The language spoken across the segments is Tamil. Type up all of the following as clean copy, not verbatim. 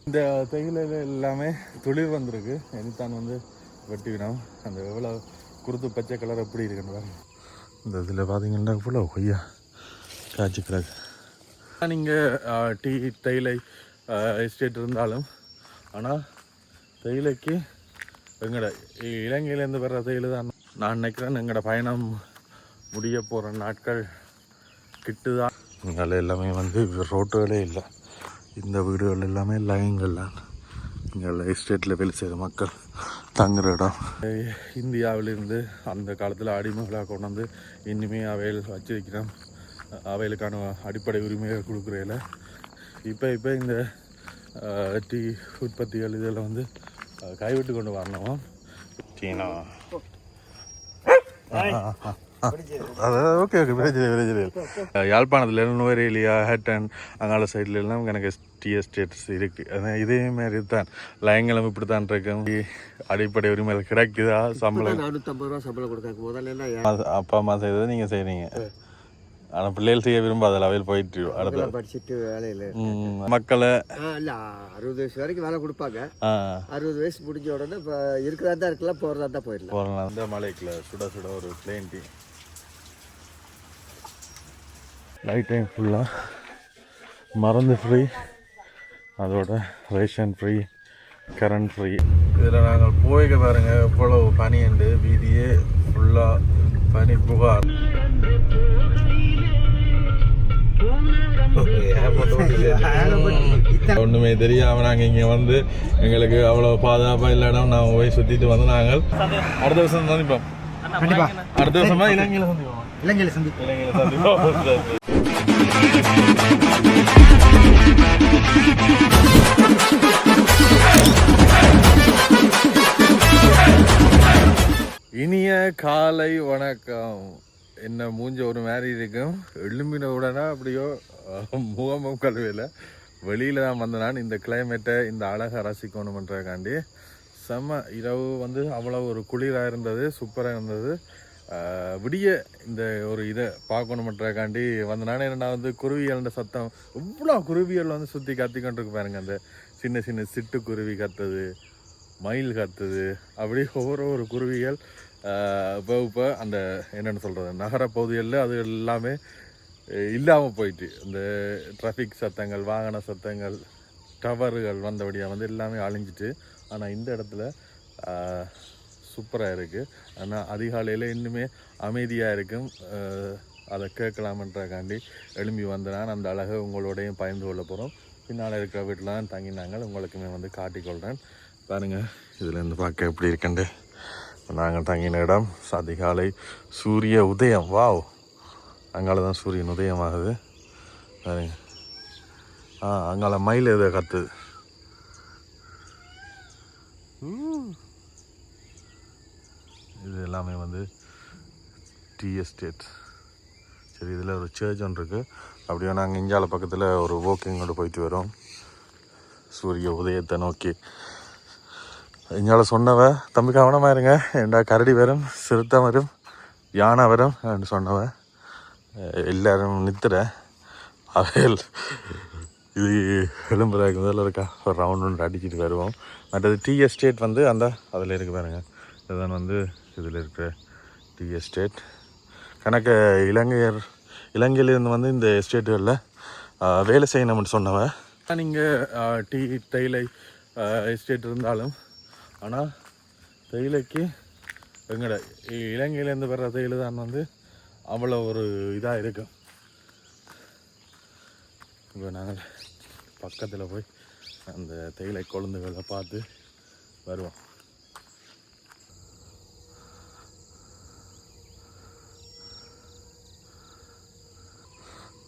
இந்த தேயிலையில் எல்லாமே துளிர் வந்திருக்கு. இனித்தான் வந்து வெட்டி விடும். அந்த எவ்வளோ குருத்து பச்சை கலர் எப்படி இருக்குன்னு பாருங்க. இந்த இதில் பார்த்தீங்கன்னா இவ்வளோ கொய்யா காய்ச்சி கிடக்கு. நீங்கள் டீ தேயிலை எஸ்டேட் இருந்தாலும் ஆனால் தேயிலைக்கு எங்களோட இலங்கையிலேருந்து வர்ற தேயிலை தான் நான் நினைக்கிறேன். எங்களோட பயணம் முடிய போகிற நாட்கள் கிட்டுதான். இங்கே எல்லாமே வந்து ரோட்டுகளே இல்லை. இந்த வீடுகள் எல்லாமே லைன்கள்லாம். இங்கே எஸ்டேட்டில் வேலை செய்கிற மக்கள் தங்குற இடம். இந்தியாவிலிருந்து அந்த காலத்தில் அடிமைகளாக கொண்டு வந்து இன்னுமே அவையில் வச்சு வைக்கிறோம். அவைகளுக்கான அடிப்படை உரிமைகள் கொடுக்குறதில்ல. இப்போ இந்த டீ உற்பத்திகள் இதெல்லாம் வந்து கைவிட்டு கொண்டு வரணும். சீனா அதாவது ஓகே யாழ்ப்பாணத்தில் நுவரேலியா ஹேட்டன் அங்கால சைட்ல எல்லாம் எனக்கு டீ எஸ்டேட்ஸ் இருக்குது. அதான் இதே மாதிரி தான் லயங்களும் இப்படி தான் இருக்கும். அடிப்படை உரிமைகள் கிடைக்குதா? சம்பளம் 450 ரூபா சம்பளம் கொடுத்தாங்க. முதல்ல அப்பா அம்மா செய்ததை நீங்கள் செய்கிறீங்க. ஆனால் பிள்ளைகள் செய்ய விரும்ப அதில் அவையில் போயிட்டு அடுத்த படிச்சுட்டு வேலையில் மக்களை இல்லை 60 வயசு வரைக்கும் வேலை கொடுப்பாங்க. 60 வயசு முடிஞ்ச உடனே இப்போ இருக்கிறதா தான் இருக்கலாம், போகிறதா தான் போயிடலாம். இந்த மலைக்குள்ள சுட சுட ஒரு பிளேன் டீ. லைட் டைம் ஃபுல்லாக மருந்து ஃப்ரீ, அதோட ரேஷன் ஃப்ரீ, கரண்ட் ஃப்ரீ. இதில் நாங்கள் போய்க்க பாருங்கள் எவ்வளோ பனி உண்டு. வீதியே ஃபுல்லாக பனி புகார். ஒன்றுமே தெரியாமல் நாங்கள் இங்கே வந்து எங்களுக்கு அவ்வளோ பாதுகாப்பாக இல்லை இடம் நாங்கள் போய் சுற்றிட்டு வந்து நாங்கள் அடுத்த வருஷம் சந்திப்போம். கண்டிப்பாக அடுத்த வருஷமா இலங்கையில் சந்திப்போம். இலங்கையில் சந்திப்போம். இனிய காலை வணக்கம். என்ன மூஞ்ச ஒரு மாதிரி இருக்கும். எழும்பின உடனே அப்படியோ முகமும் கழுவையில் வெளியில் தான் வந்த நான் இந்த கிளைமேட்டை இந்த அழகை ரசிக்கணுமன்றக்காண்டி. செம்ம இரவு வந்து அவ்வளோ ஒரு குளிராக இருந்தது, சூப்பராக இருந்தது. விடிய இந்த ஒரு இதை பார்க்கணுமன்றக்காண்டி வந்த நானே. என்னென்னா வந்து குருவிகளோட சத்தம், இவ்வளோ குருவிகள் வந்து சுற்றி கத்திக்கொண்டிருக்கு பாருங்க. அந்த சின்ன சின்ன சிட்டுக்குருவி கத்துது, மயில் கத்துது, அப்படி ஒவ்வொரு குருவிகள் இப்போ அந்த என்னென்னு சொல்கிறது நகரப்பகுதிகளில் அது எல்லாமே இல்லாமல் போயிட்டு. இந்த டிராஃபிக் சத்தங்கள், வாகன சத்தங்கள், டவர்கள் வந்தபடியாக வந்து எல்லாமே அழிஞ்சிட்டு. ஆனால் இந்த இடத்துல சூப்பராக இருக்குது. ஆனால் அதிகாலையில் இன்னுமே அமைதியாக இருக்கும். அதை கேட்கலாமன்றக்காண்டி எழும்பி வந்தேன். அந்த அழகை உங்களோடையும் பகிர்ந்து கொள்ள போகிறோம். பின்னால் இருக்கிற வீட்டில் தங்கினாங்க, உங்களுக்குமே வந்து காட்டிக்கொள்கிறேன். பாருங்கள் இதுலேருந்து பார்க்க எப்படி இருக்குண்டு. நாங்கள் தங்கின இடம் அதிகாலை சூரிய உதயம். வாவ், அங்கால தான் சூரியன் உதயம் ஆகுது பாருங்க. அங்கால மயில் எதை கத்துது. இது எல்லாமே வந்து டீ எஸ்டேட். சரி, இதில் ஒரு சர்ச் ஒன்று இருக்குது. அப்படியே நாங்கள் இஞ்சால பக்கத்தில் ஒரு வாக்கிங்கோடு போயிட்டு வரோம் சூரிய உதயத்தை நோக்கி. இங்கால சொன்னவ தம்பி கவனமாக இருங்க, ஏண்டா கரடி வரும், சிறுத்தை வரும், யானை வரும் அப்படின்னு சொன்னவ. எல்லோரும் நிறுத்துற அவையில் இது எலும்புறாக்கு முதல்ல இருக்கா ஒரு ரவுண்ட் ஒன்று அடிச்சுட்டு வருவோம். மற்றது டீ எஸ்டேட் வந்து அந்த அதில் இருக்கு பாருங்க. இதுதான் வந்து இதில் இருக்கிற டீ எஸ்டேட். கணக்கு இலங்கையிலேருந்து வந்து இந்த எஸ்டேட்டுகளில் வேலை செய்யணும்னு சொன்னவ. நீங்கள் டீ தேயிலை எஸ்டேட் இருந்தாலும் ஆனால் தேயிலைக்கு எங்களோட இலங்கையிலேருந்து வர்ற தேயிலை தான் வந்து அவ்வளோ ஒரு இதாக இருக்கும். இப்போ நாங்கள் பக்கத்தில் போய் அந்த தேயிலை கொழுந்துகளை பார்த்து வருவோம்.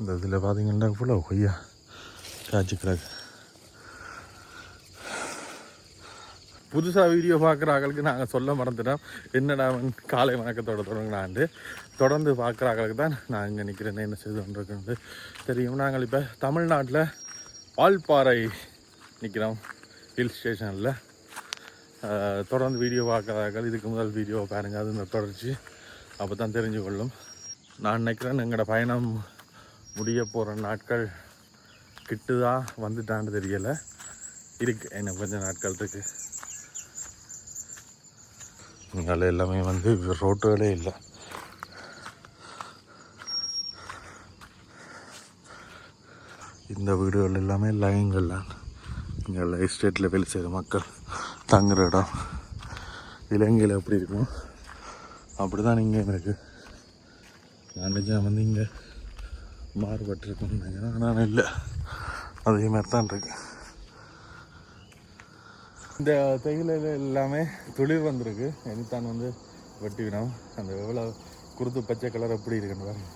இந்த இதில் பார்த்தீங்கன்னா இவ்வளோ கொய்யா காய்ச்சி கிடக்கு. புதுசாக வீடியோ பார்க்குற ஆக்களுக்கு நாங்கள் சொல்ல மறந்துட்டோம். என்னடா காலை வணக்கத்தோட தொடங்கினாண்டு தொடர்ந்து பார்க்குற ஆக்களுக்கு தான் நான் இங்கே நிற்கிறேன், என்ன செய்து கொண்டிருக்கிறது தெரியும். நாங்கள் இப்போ தமிழ்நாட்டில் வால்பாறை நிற்கிறோம், ஹில் ஸ்டேஷனில். தொடர்ந்து வீடியோ பார்க்குறார்கள் இதுக்கு முதல் வீடியோ பாருங்கள், அது இந்த தொடர்ச்சி அப்போ தான் தெரிஞ்சு கொள்ளும். நான் நினைக்கிறேன் எங்களோட பயணம் முடிய போகிற நாட்கள் கிட்டுதான் வந்துட்டான்னு தெரியலை. இருக்கு, என்ன கொஞ்சம் நாட்கள் இருக்கு. இங்கே எல்லாமே வந்து ரோட்டுகளே இல்லை. இந்த வீடுகள் எல்லாமே லைன்கள் தான். இங்கே எஸ்டேட்டில் வேலை செய்கிற மக்கள் தங்குற இடம். இலங்கையில் எப்படி இருக்கும் அப்படி தான் இங்கே இருக்குது. நான் நிஜம் வந்து இங்கே மாறுபட்டிருக்குன்னு நினைக்கிறேன், ஆனால் இல்லை, அதே மாதிரி தான் இருக்கு. இந்த தேயிலையில் எல்லாமே துளிர் வந்திருக்கு. இனித்தான் வந்து வெட்டி விடும். அந்த எவ்வளோ குருத்து பச்சை கலர் எப்படி இருக்குன்னு பாருங்க.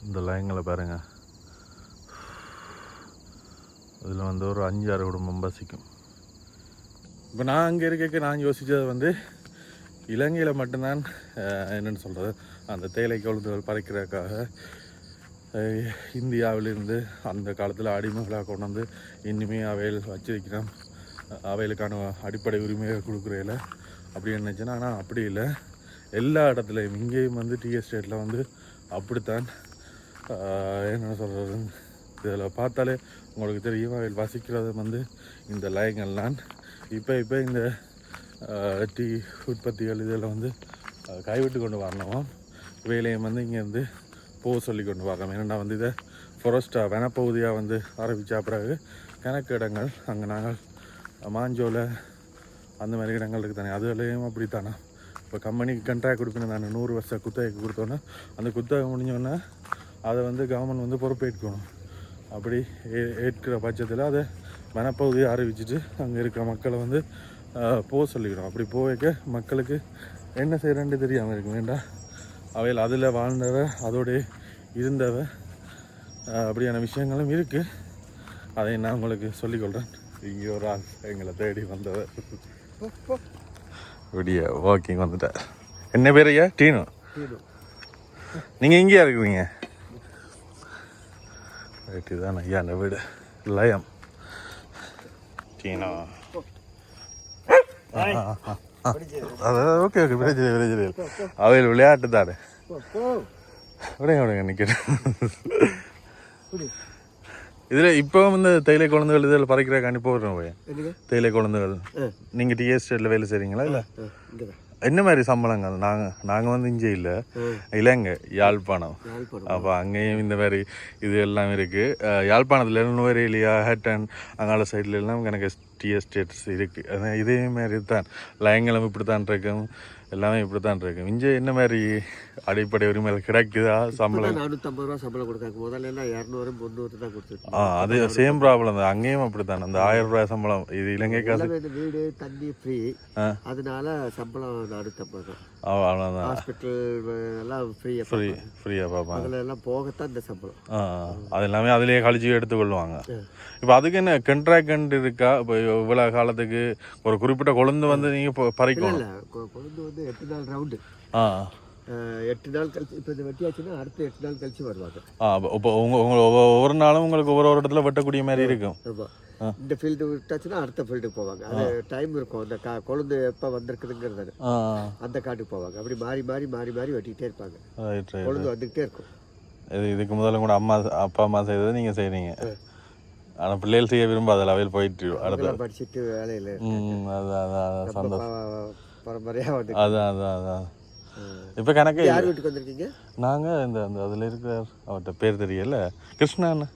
இந்த லைன்களை பாருங்க. இதில் வந்து ஒரு 5-6 குடும்பம் வசிக்கும். இப்போ நான் அங்கே இருக்க நான் யோசித்தது வந்து இலங்கையில் மட்டும்தான் என்னென்னு சொல்கிறது, அந்த தேயிலை கொழுந்துகள் பறிக்கிறதுக்காக இந்தியாவிலிருந்து அந்த காலத்தில் அடிமைகளாக கொண்டு வந்து இனிமேல் அவையில் வச்சிருக்கிறோம், அவைகளுக்கான அடிப்படை உரிமையை கொடுக்குறதில்ல அப்படின்னு நினச்சேன்னா, ஆனால் அப்படி இல்லை. எல்லா இடத்துலையும் இங்கேயும் வந்து டீ எஸ்டேட்டில் வந்து அப்படித்தான். என்ன சொல்கிறது, இதில் பார்த்தாலே உங்களுக்கு தெரியும் அவையில் வசிக்கிறது வந்து இந்த லைன்கள்லாம். இப்போ இந்த டீ உற்பத்திகள் இதில் வந்து கைவிட்டு கொண்டு வரணும். வேலையை வந்து இங்கேருந்து போக சொல்லி கொண்டு வரணும். ஏன்னா வந்து இதை ஃபாரஸ்ட்டாக வனப்பகுதியாக வந்து ஆரம்பித்த பிறகு கணக்கு இடங்கள் அங்கே நாங்கள் மாஞ்சோலை அந்த மாதிரி இடங்கள் இருக்குது தானே, அதுலேயும் அப்படி தானே. இப்போ கம்பெனிக்கு கண்ட்ராக்ட் கொடுக்கணும் தானே, 100 வருஷம் குத்தகைக்கு கொடுத்தோன்னே அந்த குத்தகை முடிஞ்சோடனே அதை வந்து கவர்மெண்ட் வந்து பொறுப்பேற்கணும். அப்படி ஏற்கிற பட்சத்தில் அதை வனப்பகுதியை அறிவிச்சிட்டு அங்கே இருக்கிற மக்களை வந்து போக சொல்லிக்கணும். அப்படி போக மக்களுக்கு என்ன செய்கிறேன்னு தெரியாமல் இருக்கும். வேண்டாம் அவையில் அதில் வாழ்ந்தவ அதோடைய இருந்தவ அப்படியான விஷயங்களும் இருக்குது. அதை நான் உங்களுக்கு சொல்லிக்கொள்கிறேன். இங்கே ஒரு ஆள் எங்களை தேடி வந்தவர் விடிய வாக்கிங் வந்துட்டார். என்ன பேர் ஐயா? டீனு. நீங்கள் இங்கேயா இருக்கிறீங்க? ரைட்டு தான் ஐயா அந்த வீடு லயம். டீனோ அதான் ஓகே பிரச்சனை அவையில் விளையாட்டு தானே. விடுங்க நிற்கிறேன். இதில் இப்போ வந்து தேயிலை குழந்தைகள் இதில் பறிக்கிறக்காண்டி போடுறோம் போய் தேயிலை குழந்தைகள். நீங்கள் டீ எஸ்டேட்டில் வேலை செய்கிறீங்களா? இல்லை என்ன மாதிரி சம்பளங்கள்? நாங்கள் வந்து இங்கே இல்லை, இலங்கை யாழ்ப்பாணம். அப்போ அங்கேயும் இந்த மாதிரி இது எல்லாம் இருக்குது. யாழ்ப்பாணத்தில் நுவரேலியா ஹட்டன் அங்கால சைட்ல எல்லாம் எனக்கு டீ எஸ்டேட்ஸ் இருக்குது. அதான் இதே மாதிரி தான் லைங்களும் இப்படி தான் இருக்கும், எல்லாமே இப்படி தான் இருக்கும். இங்கே என்ன மாதிரி அடிப்படை உரிமைகள் கிடைக்குதா? சம்பளம் 450 ரூபா சம்பளம் கொடுக்காங்க. முதல்ல 200 300 தான் கொடுத்துருக்கோம். அது சேம் ப்ராப்ளம் தான் அங்கேயும் அப்படி தான். அந்த 1000 ரூபாய் சம்பளம் இது இலங்கை காசு. வீடு தண்ணி ஃப்ரீ, அதனால சம்பளம் 450 தான். அவ்வளோதான். ஹாஸ்பிட்டல் எல்லாம் ஃப்ரீயாக பார்ப்பாங்க. அதில் எல்லாம் போகத்தான் இந்த சம்பளம். அது எல்லாமே அதிலேயே கழிச்சு எடுத்துக்கொள்வாங்க. இப்போ அதுக்கு என்ன கண்ட்ராக்ட் இருக்கா? இப்போ இவ்வளோ காலத்துக்கு ஒரு குறிப்பிட்ட கொழுந்து வந்து நீங்கள் பறிக்கணும். இல்லை, கொழுந்து வந்து 8 நாள் ரவுண்டு. 8 நாள் கழிச்சு இப்போ இந்த வெட்டியாச்சுன்னா அடுத்த 8 நாள் கழிச்சு வருவாங்க. இப்போ ஒவ்வொரு நாளும் உங்களுக்கு ஒவ்வொரு இடத்துல வெட்டக்கூடிய மாதிரி இருக்கும். இந்த ஃபீல்டு விட்டாச்சுன்னா அடுத்த ஃபீல்டுக்கு போவாங்க. அது டைம் இருக்கும். அந்த கொழுந்து எப்போ வந்திருக்குதுங்கிறது அந்த காட்டுக்கு போவாங்க. அப்படி மாறி மாறி மாறி மாறி வெட்டிக்கிட்டே இருப்பாங்க. கொழுந்து வந்துக்கிட்டே இருக்கும். இதுக்கு முதல்ல கூட அப்பா அம்மா செய்தது நீங்கள் செய்கிறீங்க. ஆனால் பிள்ளைகள் செய்ய விரும்ப அதில் அவையில் போயிட்டு அடுத்த படிச்சுட்டு வேலையில் அதான் சந்தோஷம் பரம்பரையாக வந்து அதான். இப்போ கணக்கு யார் வீட்டுக்கு வந்திருக்கீங்க? நாங்கள் இந்த அதில் இருக்கிற அவர்கிட்ட பேர் தெரியல, கிருஷ்ணான்னு.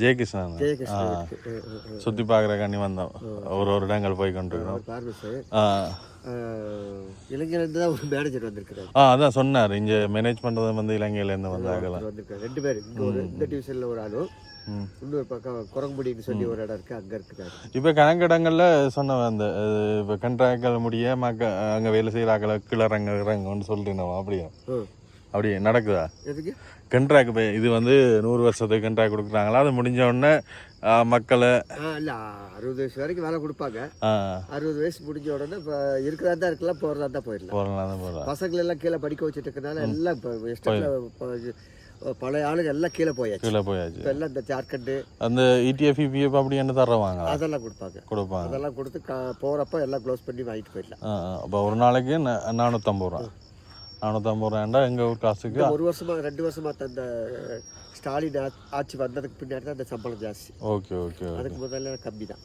ஜெயகிருஷ்ணன் சுற்றி பார்க்குறக்காண்டி வந்தோம். ஒரு இடங்கள் போய் கொண்டிருக்கிறோம். இலங்கையிலேருந்து தான் ஒரு மேனேஜர் வந்திருக்கிறார். அதான் சொன்னார் இங்கே மேனேஜ் பண்ணுறது வந்து இலங்கையிலேருந்து வந்தாங்கலாம். வந்திருக்காரு 2 பேர். இந்த டிவிஷனில் ஒரு ஆளும் இன்னொரு பக்கம் குரங்குடின்னு சொல்லி ஒரு இடம் இருக்குது, அங்கே இருக்கிறாரு. இப்போ கணக்கிடங்களில் சொன்ன அந்த இப்போ கண்ட்ராக்கள் முடிய அங்கே வேலை செய்கிறாங்கள கிளறங்கன்னு சொல்லிட்டு அப்படியே நடக்குதா? எதுக்கு கண்ட்ராக்ட் இது வந்து 100 வருஷத்துக்கு கண்ட்ராக்ட் கொடுக்குறாங்களா? அது முடிஞ்ச உடனே மக்களை இல்லை 60 வயசு வரைக்கும் வேலை கொடுப்பாங்க. 60 வயசு முடிஞ்ச உடனே இப்போ இருக்கிறதா தான் இருக்கலாம், போகிறதா தான் போயிடலாம். பசங்களை எல்லாம் கீழே படிக்க வச்சுட்டு இருக்கனால எல்லாம் இப்போ பழைய ஆளுங்க எல்லாம் கீழே போயாச்சு. இப்போ எல்லாம் இந்த ஜார்க்கண்டு அந்த ETF அப்படி என்ன தர்றவாங்க அதெல்லாம் கொடுப்பாங்க. அதெல்லாம் கொடுத்து போகிறப்ப எல்லாம் க்ளோஸ் பண்ணி வாங்கிட்டு போயிடலாம். அப்போ ஒரு நாளைக்கு 450 ரூபா. 450 எங்கள் ஊர் காசுக்கு. 1 வருஷமா 2 வருஷமா தந்த ஸ்டாலின் ஆட்சி வந்ததுக்கு பின்னாடி தான் அந்த சம்பளம் ஜாஸ்தி. Okay okay. அதுக்கு முதல்ல கம்மி தான்.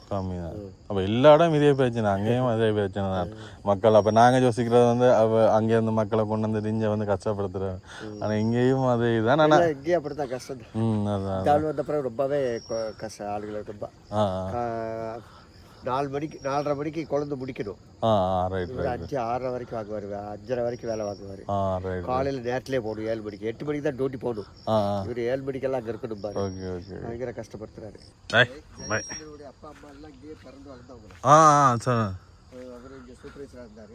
அப்போ எல்லா இடம் இதே பிரச்சனை, அங்கேயும் அதே பிரச்சனை தான். மக்கள் அப்போ நாங்கள் யோசிக்கிறது வந்து அங்கேருந்து மக்களை கொண்டு வந்து இங்கே வந்து கஷ்டப்படுத்துகிறோம். ஆனால் இங்கேயும் அதே இதுதான். ஆனால் இங்கேயும் அப்படி தான் கஷ்டம் தான். அதான் தாள் வந்த பிறகு ரொம்பவே கஷ்டம். ஆளுகளுக்கு ரொம்ப 4:30 மணிக்கு குழந்தை முடிக்கணும். 5-6 வரைக்கும் வாங்குவார். 5:30 வரைக்கும் வேலை வாங்குவார். காலையில் நேரத்திலே போகணும். 7 மணிக்கு 8 மணிக்கு தான் டியூட்டி போகணும். இவர் 7 மணிக்கெல்லாம் அங்கே இருக்கணும் பாரு. பயங்கர கஷ்டப்படுத்துறாரு. அப்பா அம்மா எல்லாம் இங்கேயே பிறந்து வளர்ந்தவங்க. அவர் இங்கே சூப்பர்வைசராக இருந்தார்.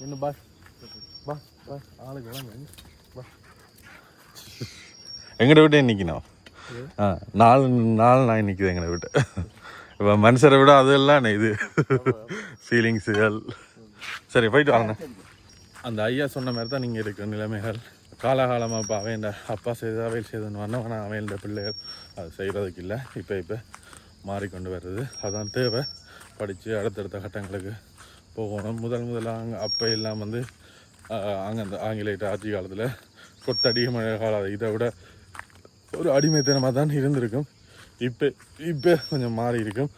இன்னும் பா பா பா ஆளுக்கு பா எங்கட விட்டு நிற்கணும். 4 நாய் நிற்குது எங்களை விட்டு. இப்போ மனுஷரை விட அதெல்லாம் இது ஃபீலிங்ஸுகள். சரி போயிட்டு வாங்க. அந்த ஐயா சொன்ன மாதிரி தான் நீங்கள் இருக்கிற நிலைமைகள். காலகாலமாக இப்போ அவன் அப்பா செய்த அவையில் செய்தன்னு வரணும். ஆனால் அவையில்ட பிள்ளைகள் அது செய்கிறதுக்கு இல்லை. இப்போ மாறிக்கொண்டு வர்றது அதான் தேவை. படித்து அடுத்தடுத்த கட்டங்களுக்கு போகணும். முதலாக அப்போ எல்லாம் வந்து அங்கே அந்த ஆங்கிலேய ஆட்சி காலத்தில் கொத்தடி மழை காலம் இதை விட ஒரு அடிமைத்தனமாக தான் இருந்திருக்கும். இப்போ கொஞ்சம் மாறி இருக்கும்.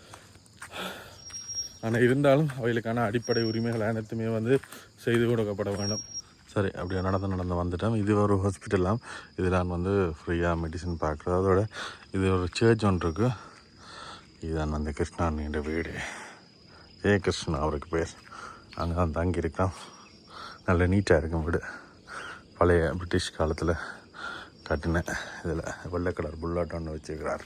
ஆனால் இருந்தாலும் அவைகளுக்கான அடிப்படை உரிமைகள் அனைத்துமே வந்து செய்து கொடுக்கப்பட வேண்டும். சரி, அப்படியே நடந்து வந்துட்டோம். இது ஒரு ஹாஸ்பிட்டலாம். இதில் நான் வந்து ஃப்ரீயாக மெடிசன் பார்க்குறது. அதோட இது ஒரு சர்ச் ஒன்று இருக்குது. இதுதான் வந்து கிருஷ்ணாண்ணியோட வீடு. ஜெயகிருஷ்ணன் அவருக்கு பேர். அங்கே தான் தங்கியிருக்கான். நல்ல நீட்டாக இருக்கும் வீடு. பழைய பிரிட்டிஷ் காலத்தில் கட்டினேன். இதில் வெள்ளை கலர் புல்லாட் ஒன்று வச்சுருக்கிறார்.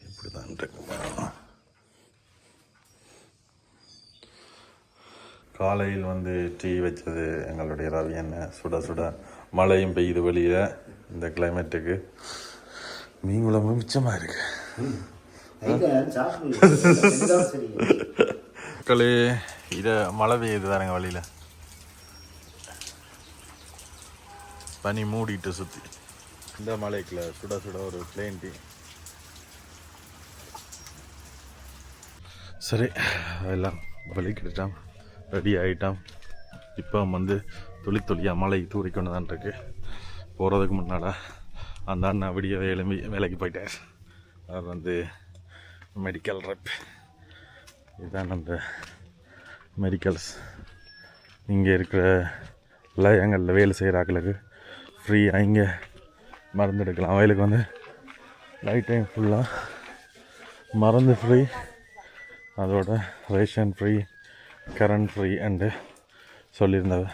இப்படி தான் இருக்கு. காலையில் வந்து டீ வச்சது எங்களுடைய ரவி எண்ணெய். சுட சுட மழையும் பெய்யுது வெளியில். இந்த கிளைமேட்டுக்கு மீன் குழம்பு மிச்சமாக இருக்கு. மக்களே, இதை மழை பெய்யுது தாருங்க வழியில். பனி மூடிட்டு சுற்றி இந்த மலைக்குள்ள சுட சுட ஒரு பிளேன் டீ. சரி, எல்லாம் வலிக்கிட்டான், ரெடி ஆகிட்டான். இப்போ வந்து துளியாக மழை தூரிக்கொண்டு தான் இருக்கு. போகிறதுக்கு முன்னால் அந்த அண்ணா விடிய வேலைக்கு போயிட்டார். அவர் வந்து மெடிக்கல் ரெப். இதுதான் அந்த மெடிக்கல்ஸ். இங்கே இருக்கிற லயங்களில் வேலை செய்கிற ஆக்களுக்கு ஃப்ரீயாக இங்கே மருந்து எடுக்கலாம். அவங்களுக்கு வந்து லைட் டைம் ஃபுல்லாக மருந்து ஃப்ரீ, அதோட ரேஷன் ஃப்ரீ, கரண்ட் ஃப்ரீ அண்டு சொல்லியிருந்தவ.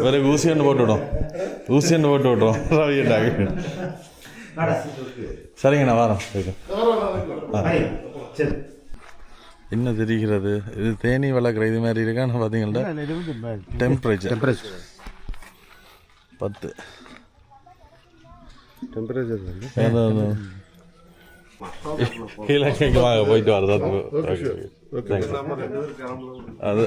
வேறு ஊசி ஒன்று போட்டு விட்டோம் ரவியண்டாக. சரிங்கண்ணா, வாரம். என்ன தெரிகிறது? இது தேனி வளர்க்குற இது மாதிரி இருக்கான்னு பார்த்தீங்கன்னா டெம்பரேச்சர் 10 இலங்கைக்கு வாங்க போயிட்டு வரது. அது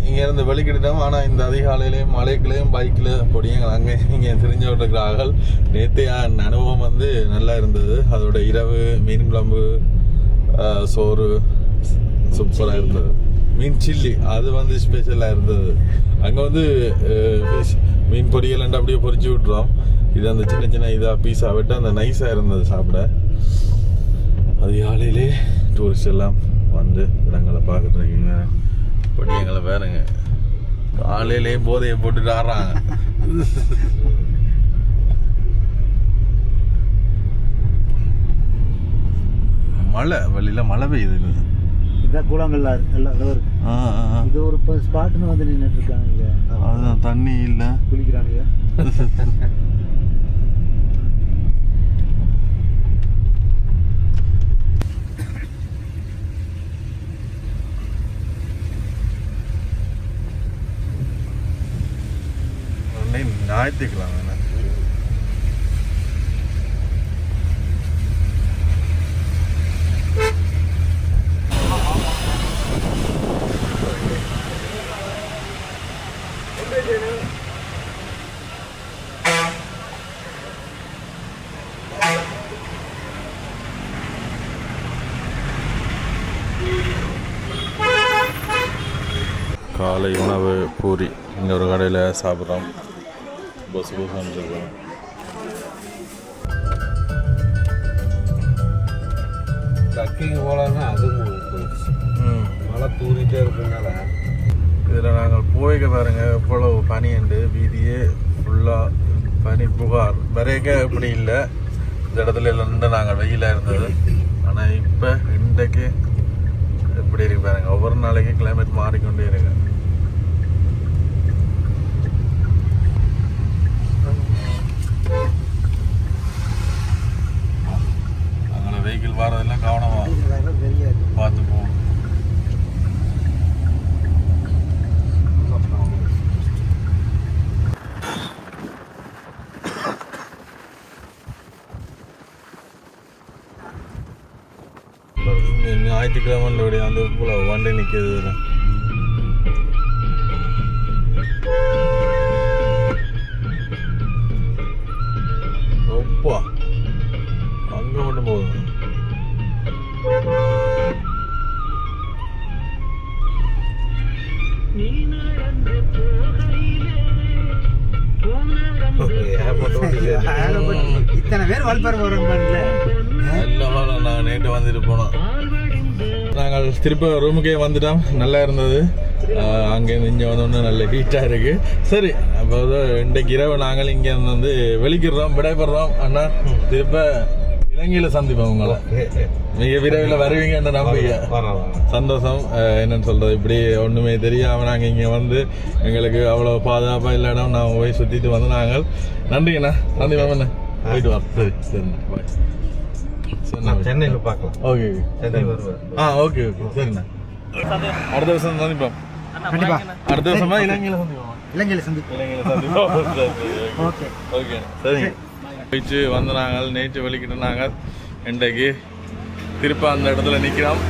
இங்கேருந்து வெளிக்கிட்டோம். ஆனால் இந்த அதிகாலையிலையும் மலைக்குள்ளேயும் பைக்கில் பொடியங்கள் அங்கே இங்கே தெரிஞ்சு விட்டுருக்கிறார்கள். நேற்று என் அனுபவம் வந்து நல்லா இருந்தது. அதோட இரவு மீன் குழம்பு, சோறு சூப்பராக இருந்தது. மீன் சில்லி அது வந்து ஸ்பெஷலாக இருந்தது. அங்கே வந்து மீன் பொரியல் அப்படியே பொரிச்சு விட்டுறோம். இது அந்த சின்ன சின்ன இதாக பீஸாக விட்டு அந்த நைஸாக இருந்தது சாப்பிட. அதிகாலையிலே டூரிஸ்ட் எல்லாம் வந்து இடங்களை பார்க்குறீங்க. பொடியங்களை வேறுங்க காலையிலே போதையை போட்டுட்டு ஆடுறாங்க. மழை வழியில் மழை பெய்யுது. இதான் கூழாங்கல்ல எல்லாம் இருக்கு. இது ஒரு ஸ்பாட்னு வந்து நின்றுட்டு இருக்காங்க. அதுதான் தண்ணி இல்லை, குளிக்கிறாங்க. ஞாயிற்றுக்கலாம் வேணா. காலை உணவு பூரி இங்கே ஒரு கடையில் சாப்பிட்றோம். பஸ் இருக்கோம். ட்ரக்கிங் போகலான்னா அதுவும் போயிடுச்சு. மழை தூரிட்டே இருக்கிறதுனால இதில் நாங்கள் போய்க்க பாருங்க எவ்வளவு பனி உண்டு. வீதியே ஃபுல்லாக பனி புகார். வரைக்க இப்படி இல்லை. இந்த இடத்துல இருந்து நாங்கள் வெயிலாக இருந்தது. ஆனால் இப்போ இன்றைக்கு எப்படி இருக்கு பாருங்க. ஒவ்வொரு நாளைக்கு கிளைமேட் மாறிக்கொண்டே இருக்கு. அதனால் வெஹிக்கிள் வாரதெல்லாம் கவனமாக பார்த்து போவோம். ஞாயிற்றுக்கிழமை அந்த போல வண்டி நிற்கிறது. ஒப்பா அங்கே மட்டும் போகுது. இத்தனை பேர் வல்பர் வரும். நாங்கள் நேற்று வந்துட்டு போனோம். நாங்கள் திருப்ப ரூமுக்கே வந்துட்டோம். நல்லா இருந்தது. அங்கேருந்து இங்கே வந்தோடனே நல்ல ஹீட்டாக இருக்குது. சரி, அப்போ இன்றைக்கு இரவு நாங்கள் இங்கே வந்து வெளிக்கிடுறோம், விடைபெறோம். அண்ணா திருப்ப இலங்கையில் சந்திப்போம் உங்களை. மிக விரைவில் வருவீங்கன்ற நம்பிக்கை. சந்தோஷம். என்னன்னு சொல்கிறது, இப்படி ஒன்றுமே தெரியாமல் நாங்கள் இங்கே வந்து எங்களுக்கு அவ்வளோ பாதுகாப்பாக இல்லை இடம் நான் போய் சுற்றிட்டு வந்து நாங்கள் நன்றிங்கண்ணா. சந்திப்போம் என்ன போயிட்டு வரோம். சரி சரிண்ணா, பாய். சென்னையில் பார்க்கலாம். ஓகே சென்னை வருவார். ஓகே ஓகே சரிண்ணா. அடுத்த வருஷம் சந்திப்போம். அடுத்த வருஷமா இலங்கையில் சந்திப்போம். இலங்கையில் சந்திப்போம். ஓகே ஓகே சரிங்க. போயிட்டு வந்து நாங்கள் நேற்று வெளிக்கிட்டு நாங்கள் இன்றைக்கு திருப்ப அந்த இடத்துல நிற்கிறோம்.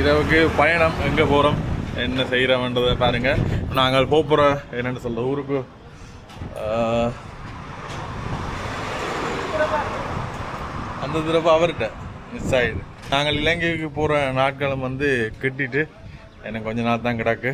இரவுக்கு பயணம். எங்கே போகிறோம் என்ன செய்கிறோம்ன்றதை பாருங்கள். நாங்கள் போகிற என்னென்னு சொல்கிற ஊருக்கு அந்த தடவை அவர்கிட்ட மிஸ் ஆகிடு. நாங்கள் இலங்கைக்கு போகிற நாட்களும் வந்து கட்டிட்டு எனக்கு கொஞ்ச நாள் தான் கிடக்கு.